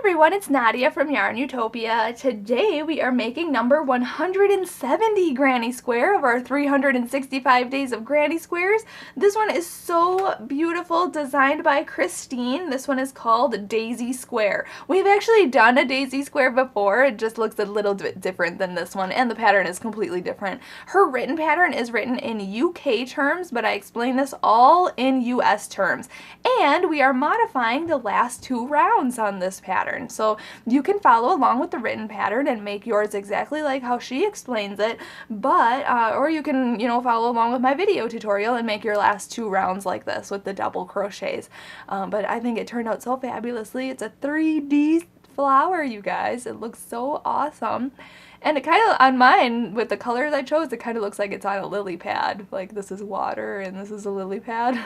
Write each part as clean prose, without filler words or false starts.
everyone, it's Nadia from YARNutopia. Today we are making number 170 granny square of our 365 days of granny squares. This one is so beautiful, designed by Christine. This one is called Daisy Square. We've actually done a daisy square before. It just looks a little bit different than this one, and the pattern is completely different. Her written pattern is written in UK terms, but I explain this all in US terms. And we are modifying the last two rounds on this pattern. So you can follow along with the written pattern and make yours exactly like how she explains it, but or you can, follow along with my video tutorial and make your last two rounds like this with the double crochets. But I think it turned out so fabulously. It's a 3D flower, you guys. It looks so awesome. And it kind of, on mine, with the colors I chose, it kind of looks like it's on a lily pad. Like this is water and this is a lily pad.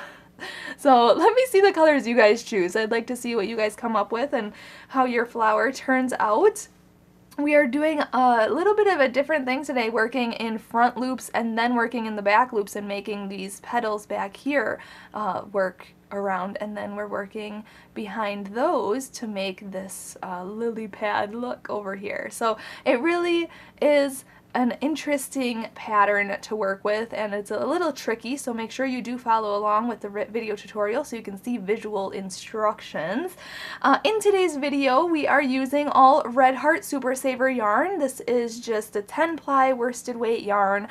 So let me see the colors you guys choose. I'd like to see what you guys come up with and how your flower turns out. We are doing a little bit of a different thing today, working in front loops and then working in the back loops and making these petals back here work around, and then we're working behind those to make this lily pad look over here. So it really is an interesting pattern to work with, and it's a little tricky, so make sure you do follow along with the video tutorial so you can see visual instructions. In today's video we are using all Red Heart Super Saver yarn. This is just a 10-ply worsted weight yarn.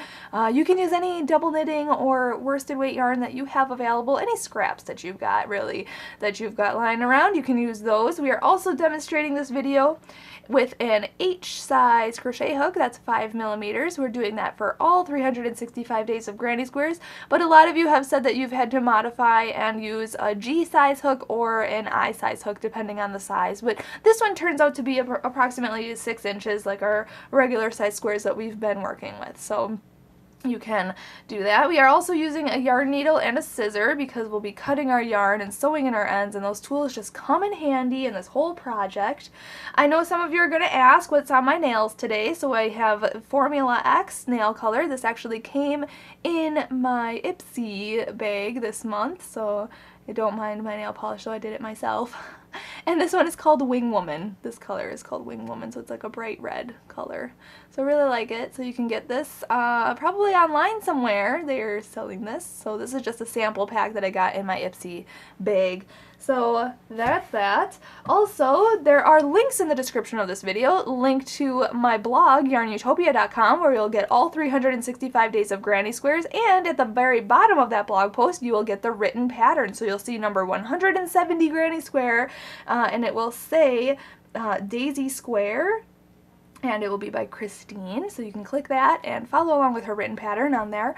You can use any double knitting or worsted weight yarn that you have available, any scraps that you've got lying around, you can use those. We are also demonstrating this video with an H size crochet hook, that's 5mm. We're doing that for all 365 days of granny squares, but a lot of you have said that you've had to modify and use a G size hook or an I size hook depending on the size, but this one turns out to be approximately 6 inches like our regular size squares that we've been working with. So you can do that. We are also using a yarn needle and a scissor because we'll be cutting our yarn and sewing in our ends, and those tools just come in handy in this whole project. I know some of you are going to ask what's on my nails today, so I have Formula X nail color. This actually came in my Ipsy bag this month, so I don't mind my nail polish, though I did it myself. And this one is called Wing Woman. This color is called Wing Woman, so it's like a bright red color. So I really like it. So you can get this probably online somewhere. They're selling this. So this is just a sample pack that I got in my Ipsy bag. So that's that. Also, there are links in the description of this video, linked to my blog, YARNutopia.com, where you'll get all 365 days of granny squares, and at the very bottom of that blog post, you will get the written pattern. So you'll see number 170 granny square, and it will say Daisy Square, and it will be by Christine, so you can click that and follow along with her written pattern on there.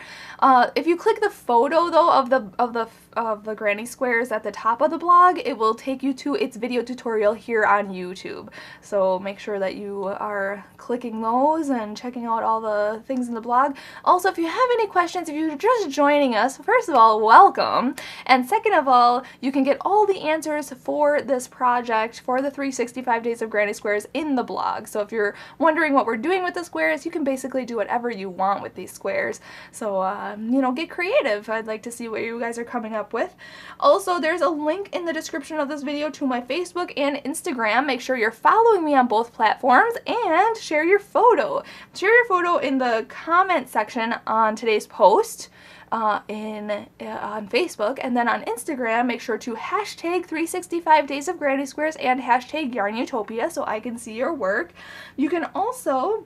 If you click the photo though of the granny squares at the top of the blog, it will take you to its video tutorial here on YouTube. So make sure that you are clicking those and checking out all the things in the blog. Also, if you have any questions, if you're just joining us, first of all, welcome, and second of all, you can get all the answers for this project for the 365 days of granny squares in the blog. So if you're wondering what we're doing with the squares, you can basically do whatever you want with these squares. So, get creative. I'd like to see what you guys are coming up with. Also, there's a link in the description of this video to my Facebook and Instagram. Make sure you're following me on both platforms and share your photo. Share your photo in the comment section on today's post. On Facebook, and then on Instagram, make sure to hashtag 365 days of granny squares and hashtag YARNutopia so I can see your work. You can also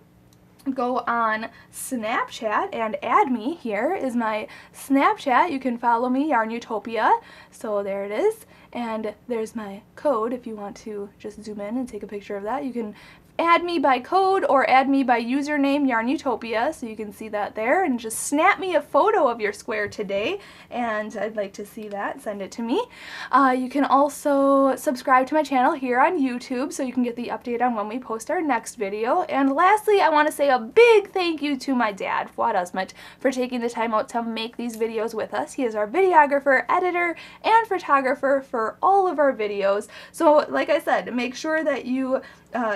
go on Snapchat and add me. Here is my Snapchat. You can follow me, YARNutopia. So there it is. And there's my code if you want to just zoom in and take a picture of that. You can add me by code or add me by username YARNutopia, so you can see that there, and just snap me a photo of your square today, and I'd like to see that. Send it to me. You can also subscribe to my channel here on YouTube so you can get the update on when we post our next video. And lastly, I want to say a big thank you to my dad, Fuad, Azmat, for taking the time out to make these videos with us. He is our videographer, editor, and photographer for all of our videos. So like I said, make sure that you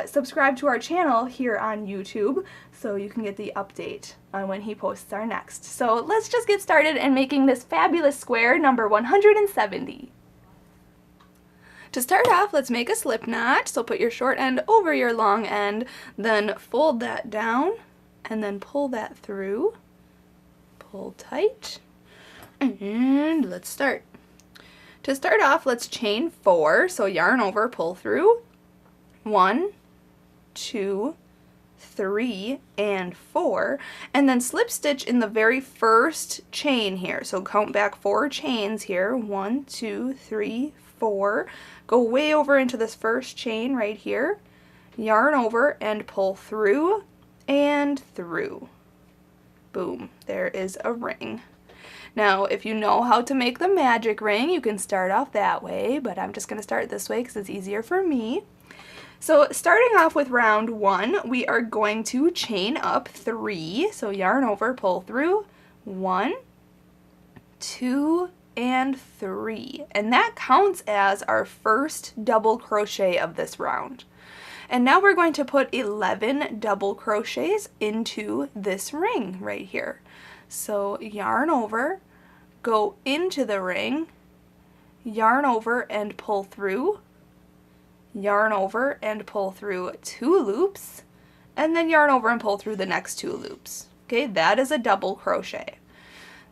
subscribe to our channel here on YouTube so you can get the update on when he posts our next. So let's just get started in making this fabulous square number 170. To start off, let's make a slip knot. So put your short end over your long end, then fold that down, and then pull that through. Pull tight, and let's start. To start off, let's chain 4. So yarn over, pull through. 1, 2, 3, and 4, and then slip stitch in the very first chain here. So count back 4 chains here. 1, 2, 3, 4. Go way over into this first chain right here. Yarn over and pull through and through. Boom, there is a ring. Now, if you know how to make the magic ring, you can start off that way, but I'm just going to start this way because it's easier for me. So starting off with round 1, we are going to chain up 3. So yarn over, pull through, 1, 2, and 3. And that counts as our first double crochet of this round. And now we're going to put 11 double crochets into this ring right here. So yarn over, go into the ring, yarn over and pull through, yarn over and pull through 2 loops, and then yarn over and pull through the next 2 loops. Okay, that is a double crochet.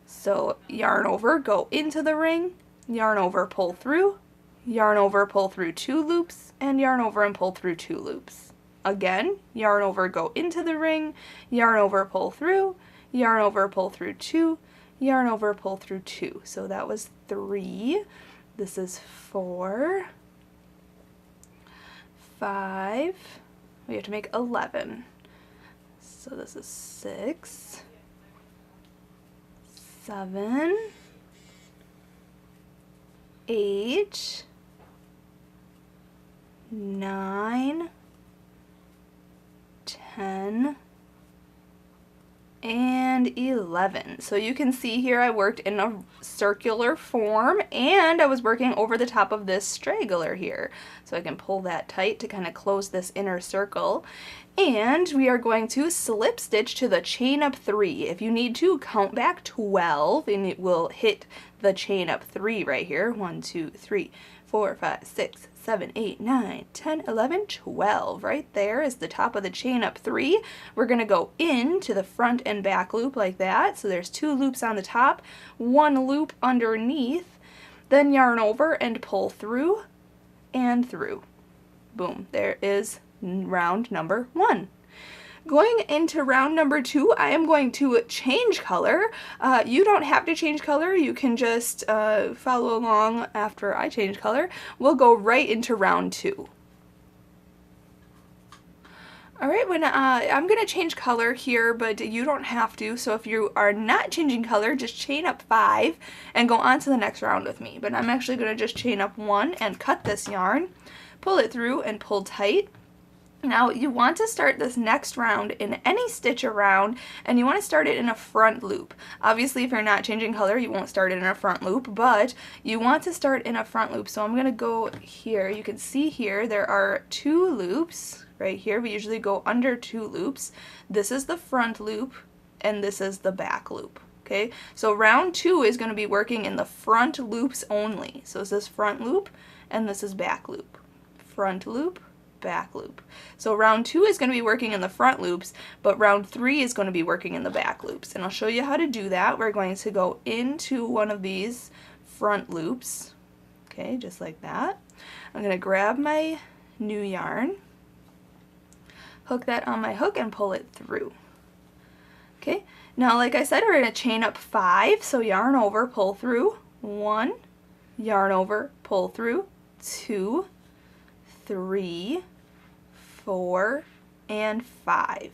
So yarn over, go into the ring, yarn over, pull through, yarn over, pull through 2 loops, and yarn over and pull through 2 loops. Again, yarn over, go into the ring, yarn over, pull through, yarn over, pull through 2, yarn over, pull through 2. So that was 3. This is 4, 5. We have to make 11. So this is 6, 7, 8, 9, 10, and 11. So you can see here I worked in a circular form and I was working over the top of this straggler here. So I can pull that tight to kind of close this inner circle. And we are going to slip stitch to the chain up 3. If you need to, count back 12 and it will hit the chain up 3 right here. 1, 2, 3, 4, 5, 6, 7, 8, 9, 10, 11, 12. Right there is the top of the chain up 3. We're going to go into the front and back loop like that. So there's 2 loops on the top, 1 loop underneath, then yarn over and pull through and through. Boom, there is round number 1. Going into round number 2, I am going to change color. You don't have to change color. You can just follow along after I change color. We'll go right into round 2. Alright, I'm going to change color here, but you don't have to. So if you are not changing color, just chain up 5 and go on to the next round with me. But I'm actually going to just chain up 1 and cut this yarn, pull it through and pull tight. Now you want to start this next round in any stitch around, and you want to start it in a front loop. Obviously if you're not changing color you won't start it in a front loop, but you want to start in a front loop. So I'm going to go here. You can see here there are 2 loops right here. We usually go under 2 loops. This is the front loop and this is the back loop. Okay, so round 2 is going to be working in the front loops only. So this is front loop and this is back loop. Front loop, back loop. So round 2 is going to be working in the front loops, but round 3 is going to be working in the back loops. And I'll show you how to do that. We're going to go into one of these front loops. Okay, just like that. I'm going to grab my new yarn, hook that on my hook and pull it through. Okay, now like I said, we're going to chain up 5. So yarn over, pull through, 1, yarn over, pull through, 2, 3, 4, and 5.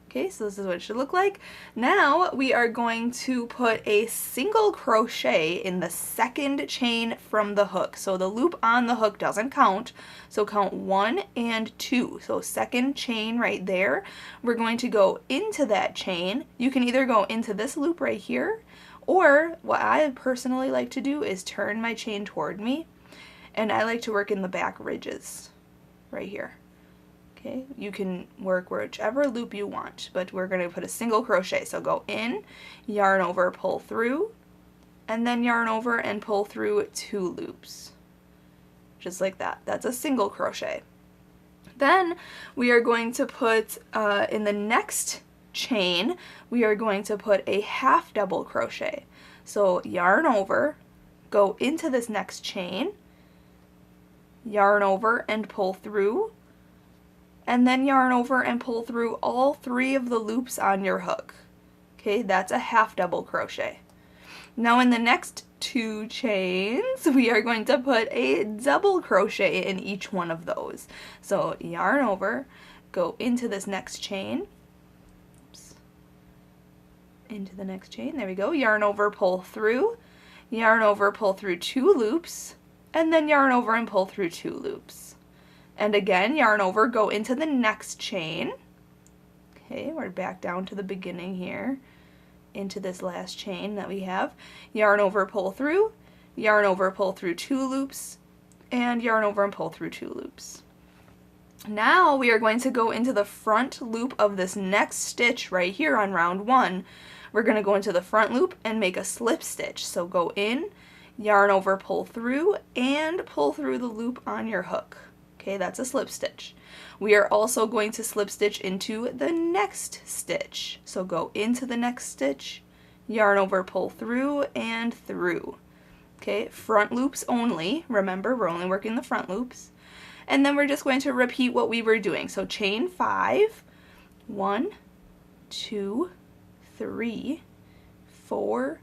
Okay, so this is what it should look like. Now we are going to put a single crochet in the second chain from the hook. So the loop on the hook doesn't count. So count 1 and 2. So second chain right there. We're going to go into that chain. You can either go into this loop right here, or what I personally like to do is turn my chain toward me, and I like to work in the back ridges right here. Okay, you can work whichever loop you want, but we're going to put a single crochet. So go in, yarn over, pull through, and then yarn over and pull through 2 loops. just like that. That's a single crochet. Then we are going to put in the next chain, we are going to put a half double crochet. So yarn over, go into this next chain, yarn over and pull through, and then yarn over and pull through all 3 of the loops on your hook. Okay, that's a half double crochet. Now in the next 2 chains, we are going to put a double crochet in each one of those. So yarn over, go into this next chain, into the next chain, there we go, yarn over, pull through, yarn over, pull through 2 loops, and then yarn over and pull through 2 loops. And again, yarn over, go into the next chain. Okay, we're back down to the beginning here, into this last chain that we have. Yarn over, pull through, yarn over, pull through 2 loops, and yarn over and pull through 2 loops. Now we are going to go into the front loop of this next stitch right here on round 1. We're going to go into the front loop and make a slip stitch. So go in, yarn over, pull through, and pull through the loop on your hook. Okay, that's a slip stitch. We are also going to slip stitch into the next stitch. So go into the next stitch, yarn over, pull through, and through. Okay, front loops only. Remember, we're only working the front loops. And then we're just going to repeat what we were doing. So chain 5, 1, 2, 3, 4,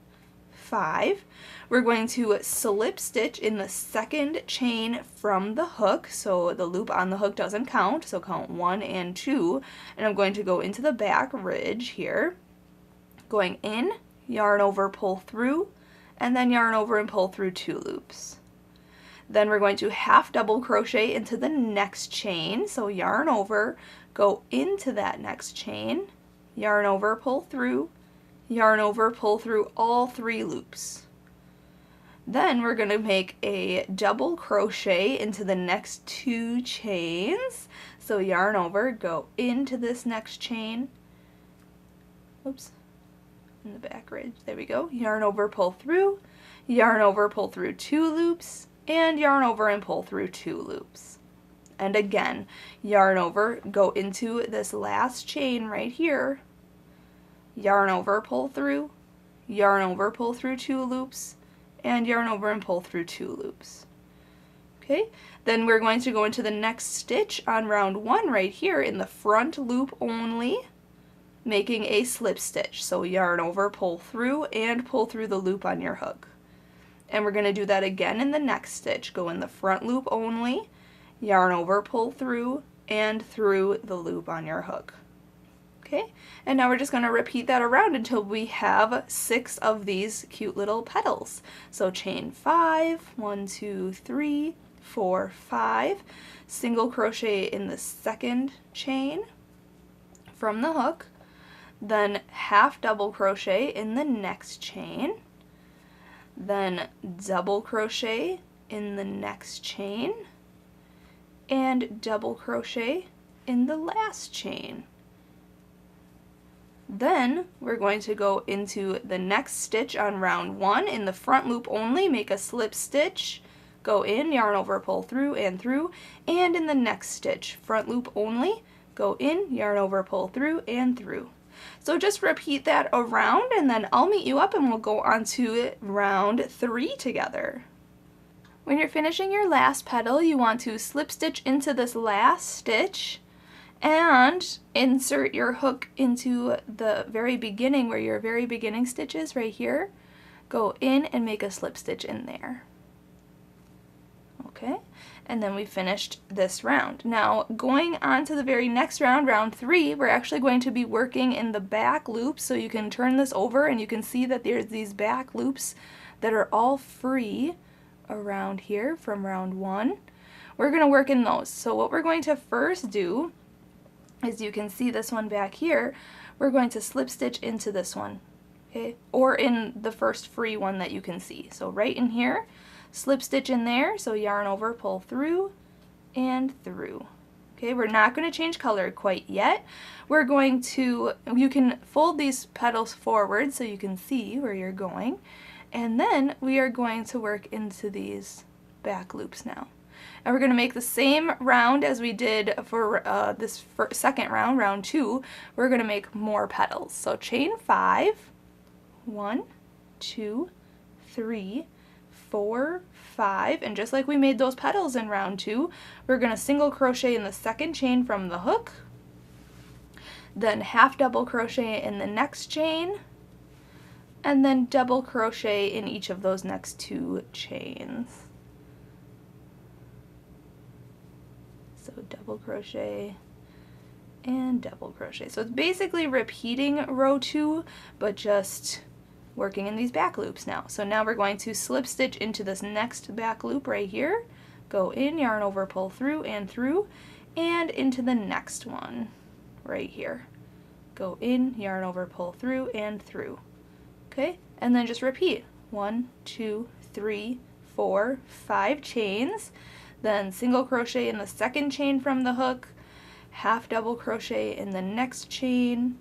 5. We're going to slip stitch in the second chain from the hook, so the loop on the hook doesn't count, so count 1 and 2, and I'm going to go into the back ridge here, going in, yarn over, pull through, and then yarn over and pull through 2 loops. Then we're going to half double crochet into the next chain, so yarn over, go into that next chain, yarn over, pull through, yarn over, pull through all 3 loops. Then we're going to make a double crochet into the next 2 chains. So yarn over, go into this next chain, oops, in the back ridge, there we go, yarn over, pull through, yarn over, pull through 2 loops, and yarn over and pull through 2 loops. And again, yarn over, go into this last chain right here, yarn over, pull through, yarn over, pull through 2 loops, and yarn over and pull through 2 loops. Okay, then we're going to go into the next stitch on round 1 right here in the front loop only, making a slip stitch. So yarn over, pull through, and pull through the loop on your hook. And we're going to do that again in the next stitch. Go in the front loop only, yarn over, pull through, and through the loop on your hook. Okay, and now we're just going to repeat that around until we have 6 of these cute little petals. So chain 5, 1, 2, 3, 4, 5, single crochet in the second chain from the hook, then half double crochet in the next chain, then double crochet in the next chain, and double crochet in the last chain. Then we're going to go into the next stitch on round 1 in the front loop only, make a slip stitch, go in, yarn over, pull through, and in the next stitch, front loop only, go in, yarn over, pull through, and through. So just repeat that around, and then I'll meet you up and we'll go on to round 3 together. When you're finishing your last petal, you want to slip stitch into this last stitch and insert your hook into the very beginning where your very beginning stitch is right here. Go in and make a slip stitch in there. Okay, and then we finished this round. Now going on to the very next round, round 3, we're actually going to be working in the back loops, so you can turn this over and you can see that there's these back loops that are all free around here from round 1. We're going to work in those. So what we're going to first do is, you can see this one back here, we're going to slip stitch into this one, okay, or in the first free one that you can see. So right in here, slip stitch in there, so yarn over, pull through, and through. Okay, we're not going to change color quite yet. We're going to, you can fold these petals forward so you can see where you're going, and then we are going to work into these back loops now. And we're going to make the same round as we did for this second round, round 2. We're going to make more petals. So chain 5, 1, 2, 3, 4, 5, and just like we made those petals in round 2, we're going to single crochet in the second chain from the hook, then half double crochet in the next chain, and then double crochet in each of those next 2 chains. So double crochet and double crochet. So it's basically repeating row 2, but just working in these back loops now. So now we're going to slip stitch into this next back loop right here, go in, yarn over, pull through, and into the next one right here. Go in, yarn over, pull through, and through. Okay, and then just repeat 1, 2, 3, 4, 5 chains, then single crochet in the second chain from the hook, half double crochet in the next chain,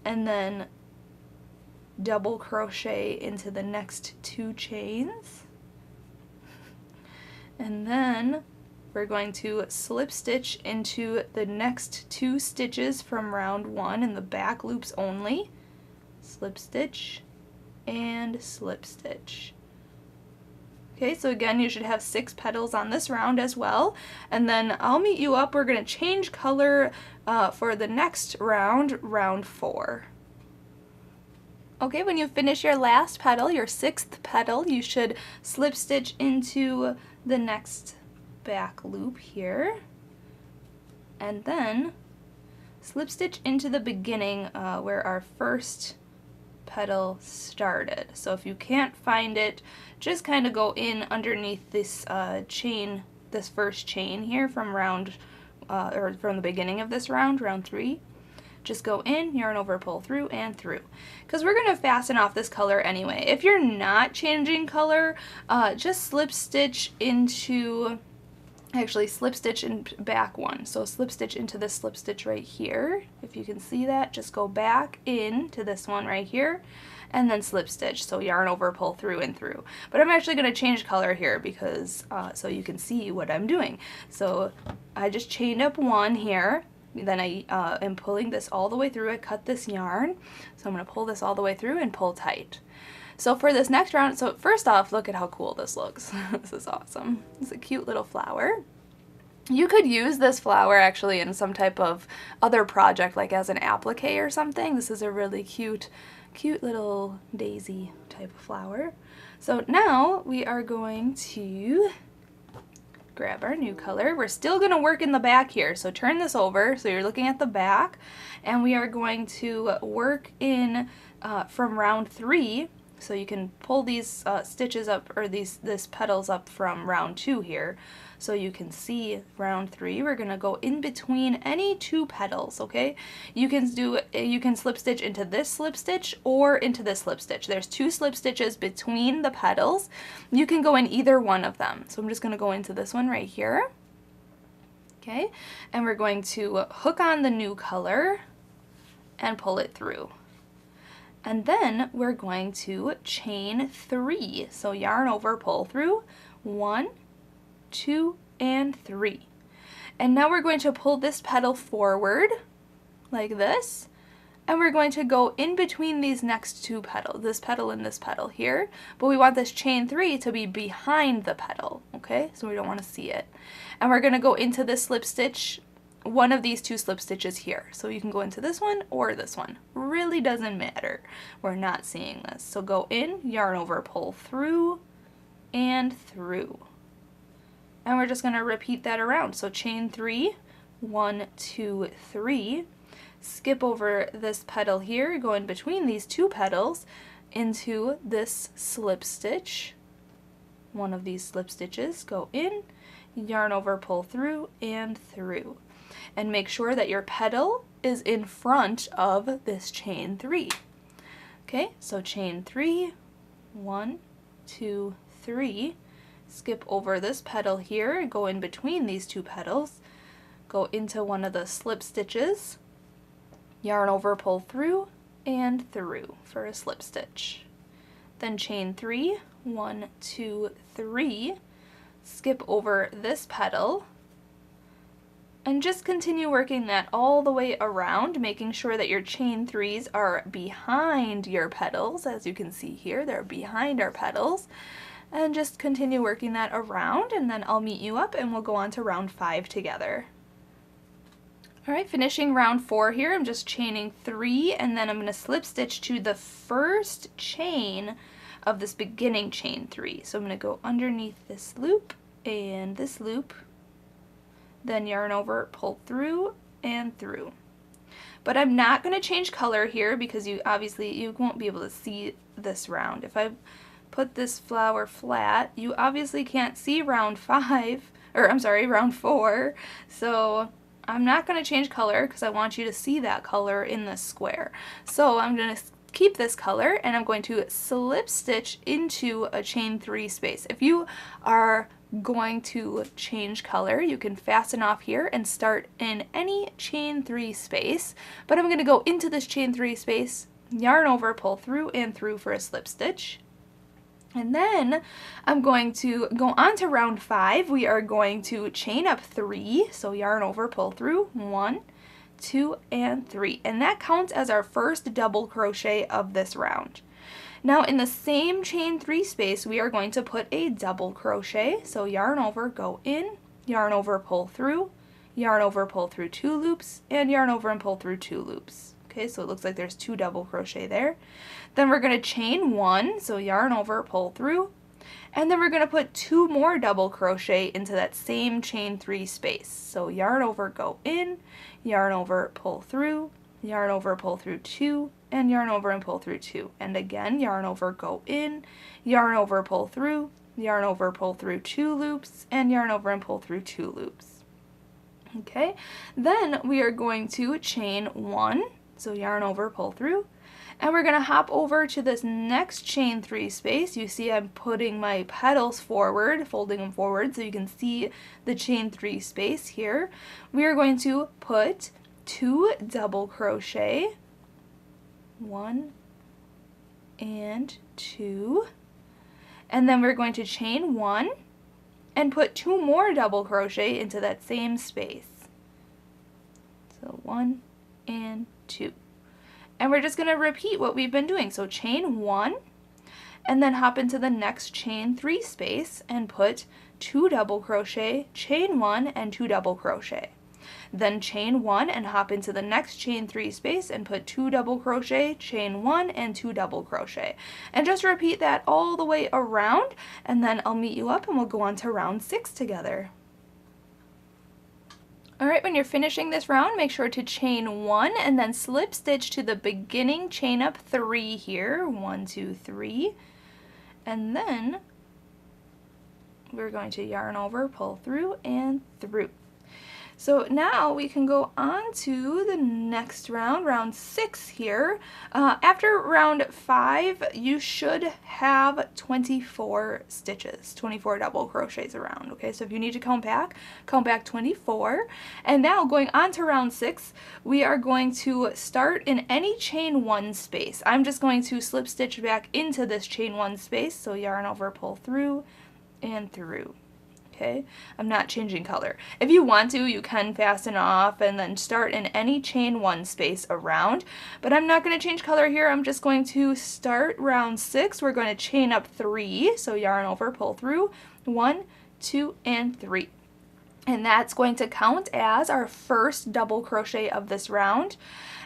and then double crochet into the next 2 chains, and then we're going to slip stitch into the next 2 stitches from round 1 in the back loops only. Slip stitch and slip stitch. Okay, so again, you should have 6 petals on this round as well, and then I'll meet you up. We're going to change color for the next round, round 4. Okay, when you finish your last petal, your 6th petal, you should slip stitch into the next back loop here, and then slip stitch into the beginning where our first petal started. So if you can't find it, just kind of go in underneath this chain, this first chain here from round, or from the beginning of this round, round 3. Just go in, yarn over, pull through, and through. Because we're going to fasten off this color anyway. If you're not changing color, just slip stitch into, actually slip stitch in back one. So slip stitch into this slip stitch right here. If you can see that, just go back into this one right here and then slip stitch. So yarn over, pull through, and through. But I'm actually going to change color here because so you can see what I'm doing. So I just chained up 1 here. Then I am pulling this all the way through. I cut this yarn, so I'm going to pull this all the way through and pull tight. So for this next round, so first off, look at how cool this looks. This is awesome. It's a cute little flower. You could use this flower actually in some type of other project, like as an applique or something. This is a really cute little daisy type of flower. So now we are going to grab our new color. We're still going to work in the back here, so turn this over so you're looking at the back, and we are going to work in from round 3, so you can pull these stitches up, or this petals up from round 2 here, so you can see round 3. We're going to go in between any 2 petals, okay? You can slip stitch into this slip stitch or into this slip stitch. There's 2 slip stitches between the petals. You can go in either one of them. So I'm just going to go into this one right here. Okay, and we're going to hook on the new color and pull it through. And then we're going to chain 3. So yarn over, pull through, 1, 2, and 3. And now we're going to pull this petal forward like this, and we're going to go in between these next 2 petals, this petal and this petal here, but we want this chain 3 to be behind the petal, okay? So we don't want to see it. And we're going to go into this slip stitch, one of these 2 slip stitches here. So you can go into this one or this one. Really doesn't matter. We're not seeing this. So go in, yarn over, pull through, and through. And we're just going to repeat that around. So chain 3, 1, 2, 3, skip over this petal here, go in between these 2 petals into this slip stitch, one of these slip stitches, go in, yarn over, pull through, and through. And make sure that your petal is in front of this chain 3. Okay, so chain 3, 1, 2, 3, skip over this petal here, go in between these 2 petals, go into one of the slip stitches, yarn over, pull through, and through for a slip stitch. Then chain 3, 1, 2, 3, skip over this petal, and just continue working that all the way around, making sure that your chain 3s are behind your petals. As you can see here, they're behind our petals. And just continue working that around, and then I'll meet you up and we'll go on to round 5 together. Alright, finishing round 4 here, I'm just chaining 3, and then I'm going to slip stitch to the first chain of this beginning chain 3. So I'm going to go underneath this loop and this loop, then yarn over, pull through and through. But I'm not going to change color here because you won't be able to see this round. If I put this flower flat, you obviously can't see round 4. So I'm not going to change color because I want you to see that color in this square. So I'm going to keep this color and I'm going to slip stitch into a chain 3 space. If you are going to change color, you can fasten off here and start in any chain 3 space, but I'm going to go into this chain 3 space, yarn over, pull through and through for a slip stitch. And then I'm going to go on to round 5. We are going to chain up 3, so yarn over, pull through, 1, 2, and 3, and that counts as our first double crochet of this round. Now in the same chain 3 space, we are going to put a double crochet. So yarn over, go in, yarn over, pull through, yarn over, pull through 2 loops, and yarn over and pull through 2 loops. Okay, so it looks like there's 2 double crochet there. Then we're going to chain 1, so yarn over, pull through, and then we're going to put 2 more double crochet into that same chain 3 space. So yarn over, go in, yarn over, pull through, yarn over, pull through 2, and yarn over and pull through 2. And again, yarn over, go in, yarn over, pull through, yarn over, pull through 2 loops, and yarn over and pull through 2 loops. Okay, then we are going to chain 1, so yarn over, pull through, and we're going to hop over to this next chain 3 space. You see I'm putting my petals forward, folding them forward so you can see the chain 3 space here. We are going to put 2 double crochet, 1 and 2, and then we're going to chain 1 and put 2 more double crochet into that same space. So 1 and 2. And we're just going to repeat what we've been doing. So chain 1 and then hop into the next chain 3 space and put 2 double crochet, chain 1 and 2 double crochet. Then chain 1 and hop into the next chain 3 space and put 2 double crochet, chain 1 and 2 double crochet. And just repeat that all the way around, and then I'll meet you up and we'll go on to round 6 together. Alright, when you're finishing this round, make sure to chain 1 and then slip stitch to the beginning chain up 3 here, 1, 2, 3, and then we're going to yarn over, pull through and through. So now we can go on to the next round, round 6 here. After round 5, you should have 24 stitches, 24 double crochets around, okay? So if you need to count back 24. And now going on to round 6, we are going to start in any chain 1 space. I'm just going to slip stitch back into this chain 1 space, so yarn over, pull through, and through. Okay, I'm not changing color. If you want to, you can fasten off and then start in any chain 1 space around, but I'm not going to change color here. I'm just going to start round 6. We're going to chain up 3, so yarn over, pull through, 1, 2, and 3. And that's going to count as our first double crochet of this round.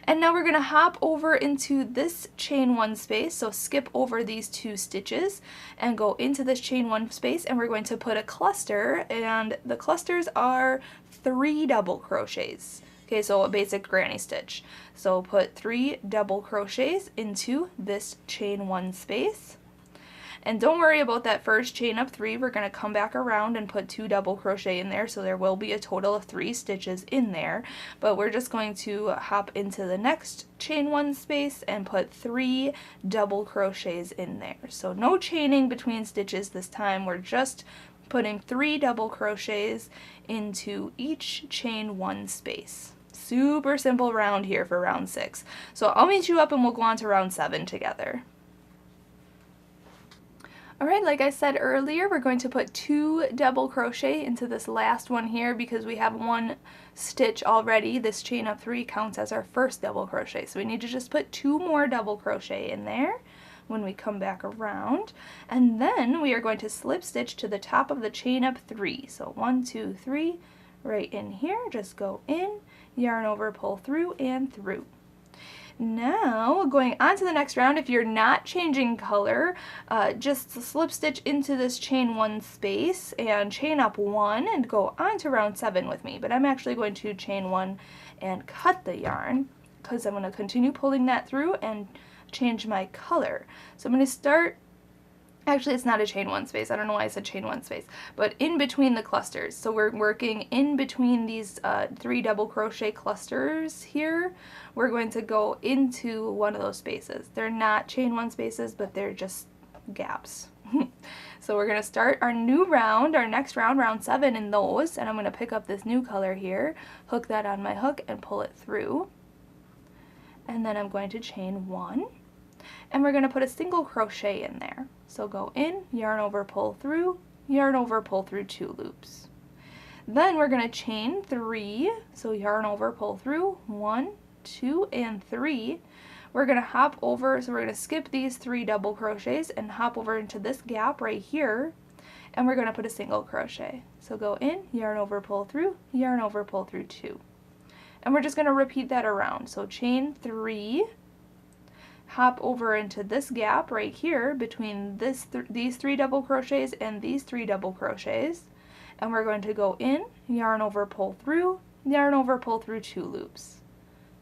And now we're going to hop over into this chain 1 space, so skip over these 2 stitches and go into this chain 1 space, and we're going to put a cluster, and the clusters are 3 double crochets. Okay, so a basic granny stitch. So put 3 double crochets into this chain 1 space. And don't worry about that first chain up 3, we're going to come back around and put 2 double crochet in there, so there will be a total of 3 stitches in there, but we're just going to hop into the next chain 1 space and put 3 double crochets in there. So no chaining between stitches this time, we're just putting 3 double crochets into each chain 1 space. Super simple round here for round 6. So I'll meet you up and we'll go on to round 7 together. Alright, like I said earlier, we're going to put 2 double crochet into this last one here because we have 1 stitch already. This chain of 3 counts as our first double crochet, so we need to just put 2 more double crochet in there when we come back around, and then we are going to slip stitch to the top of the chain of 3. So 1, 2, 3, right in here, just go in, yarn over, pull through, and through. Now, going on to the next round, if you're not changing color, just slip stitch into this chain 1 space and chain up 1 and go on to round 7 with me. But I'm actually going to chain 1 and cut the yarn because I'm going to continue pulling that through and change my color. So I'm going to start. Actually, it's not a chain 1 space. I don't know why I said chain 1 space, but in between the clusters. So we're working in between these 3 double crochet clusters here. We're going to go into one of those spaces. They're not chain 1 spaces, but they're just gaps. So we're going to start our new round, our next round, round 7 in those, and I'm going to pick up this new color here, hook that on my hook, and pull it through. And then I'm going to chain 1. And we're going to put a single crochet in there. So go in, yarn over, pull through, yarn over, pull through 2 loops. Then we're going to chain 3, so yarn over, pull through, 1, 2, and 3. We're going to hop over, so we're going to skip these 3 double crochets and hop over into this gap right here, and we're going to put a single crochet. So go in, yarn over, pull through, yarn over, pull through 2. And we're just going to repeat that around. So chain 3, hop over into this gap right here between these 3 double crochets and these 3 double crochets, and we're going to go in, yarn over, pull through, yarn over, pull through 2 loops.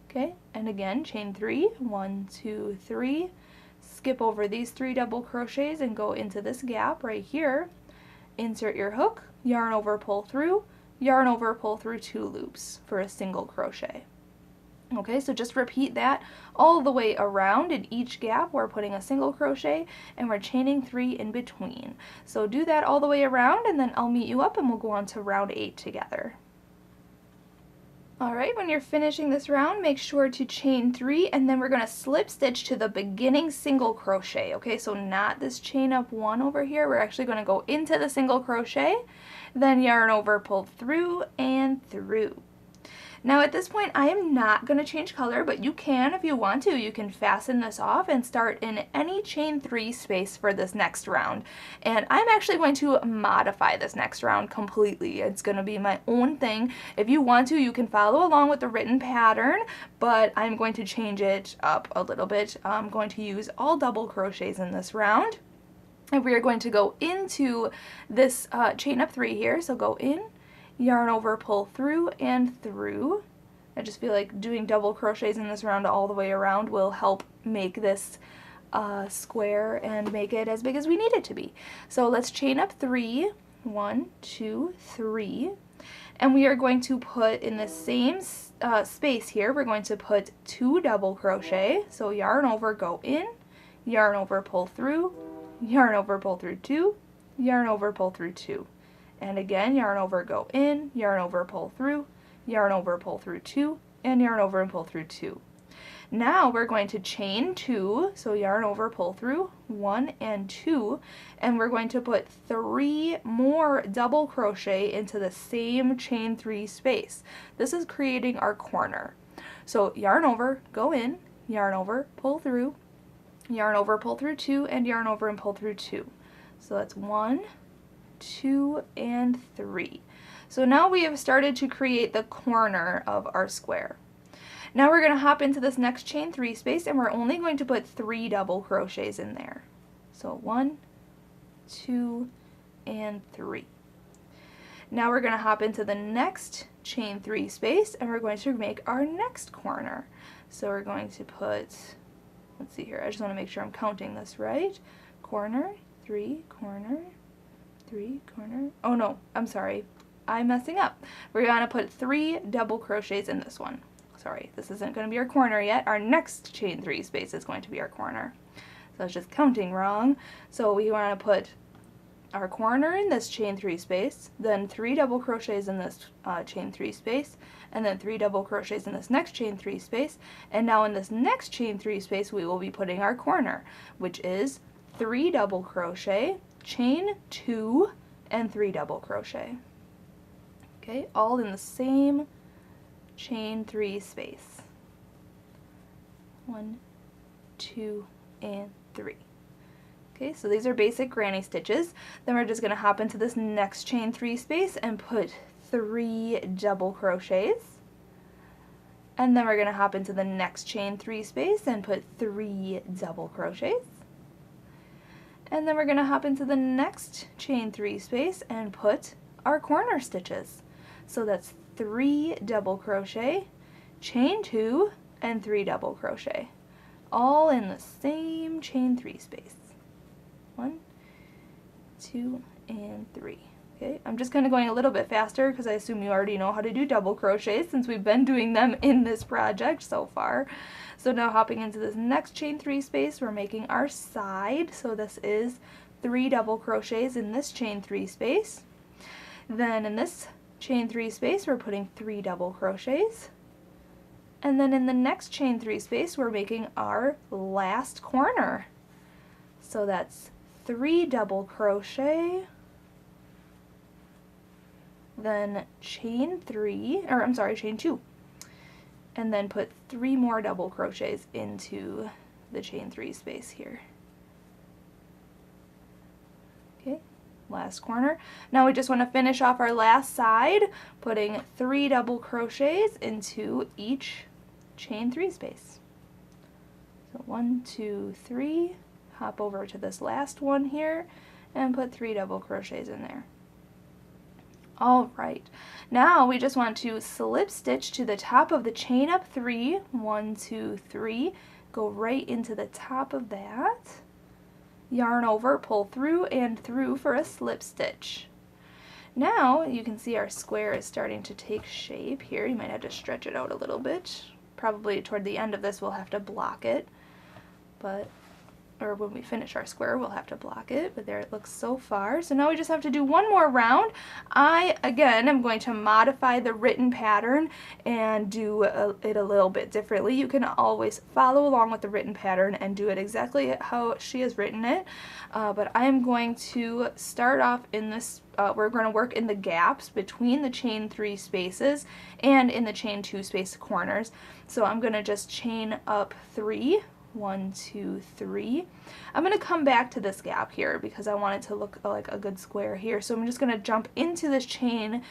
Okay, and again, chain 3, 1, 2, 3, skip over these 3 double crochets and go into this gap right here, insert your hook, yarn over, pull through, yarn over, pull through 2 loops for a single crochet. Okay, so just repeat that all the way around. In each gap we're putting a single crochet and we're chaining 3 in between. So do that all the way around, and then I'll meet you up and we'll go on to round 8 together. Alright, when you're finishing this round, make sure to chain 3, and then we're going to slip stitch to the beginning single crochet. Okay, so not this chain up 1 over here. We're actually going to go into the single crochet, then yarn over, pull through, and through. Now at this point I am not going to change color, but you can if you want to. You can fasten this off and start in any chain 3 space for this next round. And I'm actually going to modify this next round completely. It's going to be my own thing. If you want to, you can follow along with the written pattern, but I'm going to change it up a little bit. I'm going to use all double crochets in this round. And we are going to go into this chain up 3 here. So go in, yarn over, pull through, and through. I just feel like doing double crochets in this round all the way around will help make this square and make it as big as we need it to be. So let's chain up 3, 1, 2, 3, and we are going to put in the same space here, we're going to put 2 double crochet. So yarn over, go in, yarn over, pull through, yarn over, pull through 2, yarn over, pull through 2. And again, yarn over, go in, yarn over, pull through, yarn over, pull through 2, and yarn over and pull through 2. Now we're going to chain 2, so yarn over, pull through, 1 and 2, and we're going to put 3 more double crochet into the same chain 3 space. This is creating our corner. So yarn over, go in, yarn over, pull through, yarn over, pull through 2, and yarn over and pull through 2. So that's 1, 2, and 3. So now we have started to create the corner of our square. Now we're going to hop into this next chain 3 space, and we're only going to put 3 double crochets in there. So 1, 2, and 3. Now we're going to hop into the next chain 3 space, and we're going to make our next corner. So we're going to put, let's see here, I just want to make sure I'm counting this right. Corner, 3, corner, 3, corner. Oh no, I'm sorry. I'm messing up. We're going to put 3 double crochets in this one. Sorry, this isn't going to be our corner yet. Our next chain 3 space is going to be our corner. So I was just counting wrong. So we want to put our corner in this chain 3 space, then 3 double crochets in this chain 3 space, and then 3 double crochets in this next chain 3 space. And now in this next chain 3 space, we will be putting our corner, which is 3 double crochet, chain 2, and 3 double crochet. Okay, all in the same chain 3 space. 1, 2, and 3. Okay, so these are basic granny stitches. Then we're just going to hop into this next chain 3 space and put 3 double crochets. And then we're going to hop into the next chain 3 space and put 3 double crochets. And then we're going to hop into the next chain 3 space and put our corner stitches. So that's 3 double crochet, chain 2, and 3 double crochet, all in the same chain 3 space. 1, 2, and 3. Okay, I'm just kind of going a little bit faster because I assume you already know how to do double crochets since we've been doing them in this project so far. So now hopping into this next chain 3 space, we're making our side. So this is 3 double crochets in this chain 3 space. Then in this chain 3 space, we're putting 3 double crochets. And then in the next chain 3 space, we're making our last corner. So that's 3 double crochet, then chain 2, and then put 3 more double crochets into the chain 3 space here. Okay, last corner. Now we just want to finish off our last side, putting 3 double crochets into each chain 3 space. So 1, 2, 3, hop over to this last one here and put 3 double crochets in there. Alright, now we just want to slip stitch to the top of the chain up 3, 1, 2, 3, go right into the top of that, yarn over, pull through and through for a slip stitch. Now you can see our square is starting to take shape here. You might have to stretch it out a little bit. Probably toward the end of this we'll have to block it, or when we finish our square we'll have to block it, but there it looks so far. So now we just have to do one more round. Again, I'm going to modify the written pattern and do it a little bit differently. You can always follow along with the written pattern and do it exactly how she has written it, but I am going to start off in this, we're going to work in the gaps between the chain 3 spaces and in the chain 2 space corners. So I'm going to just chain up 3, 1, 2, 3. I'm going to come back to this gap here because I want it to look like a good square here. So I'm just going to jump into this chain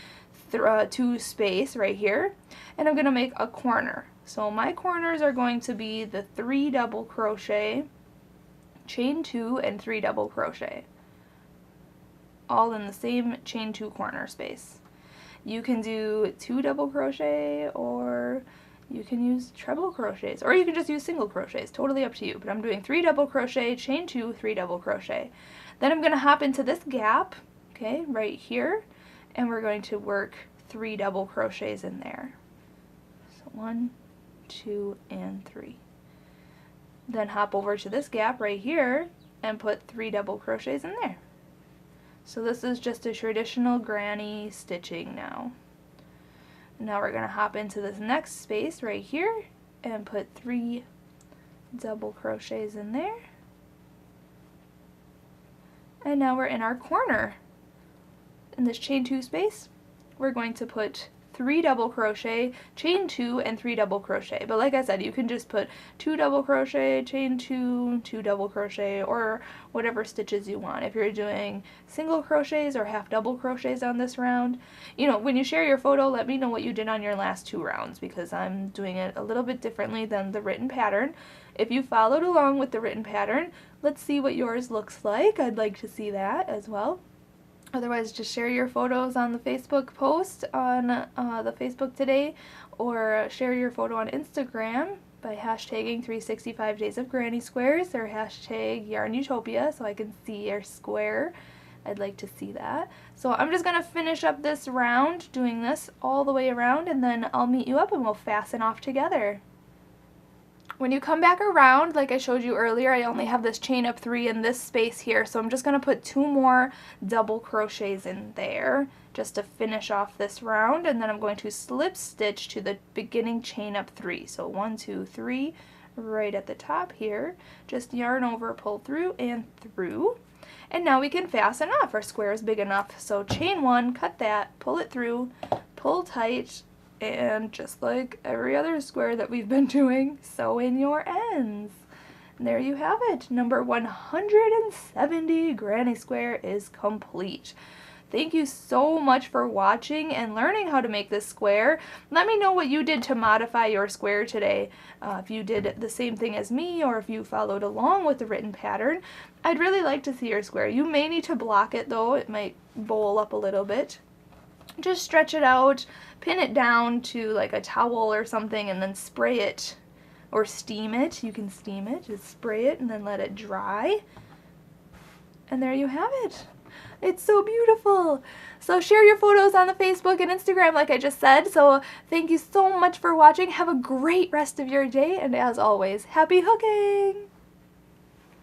2 space right here, and I'm going to make a corner. So my corners are going to be the 3 double crochet, chain 2, and 3 double crochet, all in the same chain 2 corner space. You can do 2 double crochet, or you can use treble crochets, or you can just use single crochets, totally up to you. But I'm doing 3 double crochet, chain 2, 3 double crochet. Then I'm going to hop into this gap, okay, right here, and we're going to work 3 double crochets in there. So 1, 2, and 3. Then hop over to this gap right here and put 3 double crochets in there. So this is just a traditional granny stitching now. Now we're going to hop into this next space right here and put 3 double crochets in there. And now we're in our corner. In this chain 2 space, we're going to put 3 double crochet, chain 2, and 3 double crochet. But like I said, you can just put 2 double crochet, chain 2, 2 double crochet, or whatever stitches you want. If you're doing single crochets or half double crochets on this round, you know, when you share your photo, let me know what you did on your last 2 rounds, because I'm doing it a little bit differently than the written pattern. If you followed along with the written pattern, let's see what yours looks like. I'd like to see that as well. Otherwise, just share your photos on the Facebook post on the Facebook today, or share your photo on Instagram by hashtagging 365 Days of Granny Squares or hashtag YARNutopia so I can see your square. I'd like to see that. So I'm just going to finish up this round doing this all the way around, and then I'll meet you up and we'll fasten off together. When you come back around, like I showed you earlier, I only have this chain up 3 in this space here, so I'm just going to put 2 more double crochets in there just to finish off this round, and then I'm going to slip stitch to the beginning chain up 3. So 1, 2, 3, right at the top here. Just yarn over, pull through and through. And now we can fasten off. Our square is big enough. So chain 1, cut that, pull it through, pull tight, and just like every other square that we've been doing, sew in your ends. And there you have it. Number 170 granny square is complete. Thank you so much for watching and learning how to make this square. Let me know what you did to modify your square today. If you did the same thing as me or if you followed along with the written pattern. I'd really like to see your square. You may need to block it though. It might bowl up a little bit. Just stretch it out, pin it down to like a towel or something, and then spray it or steam it. You can steam it. Just spray it and then let it dry. And there you have it. It's so beautiful. So share your photos on the Facebook and Instagram like I just said. So thank you so much for watching. Have a great rest of your day. And as always, happy hooking!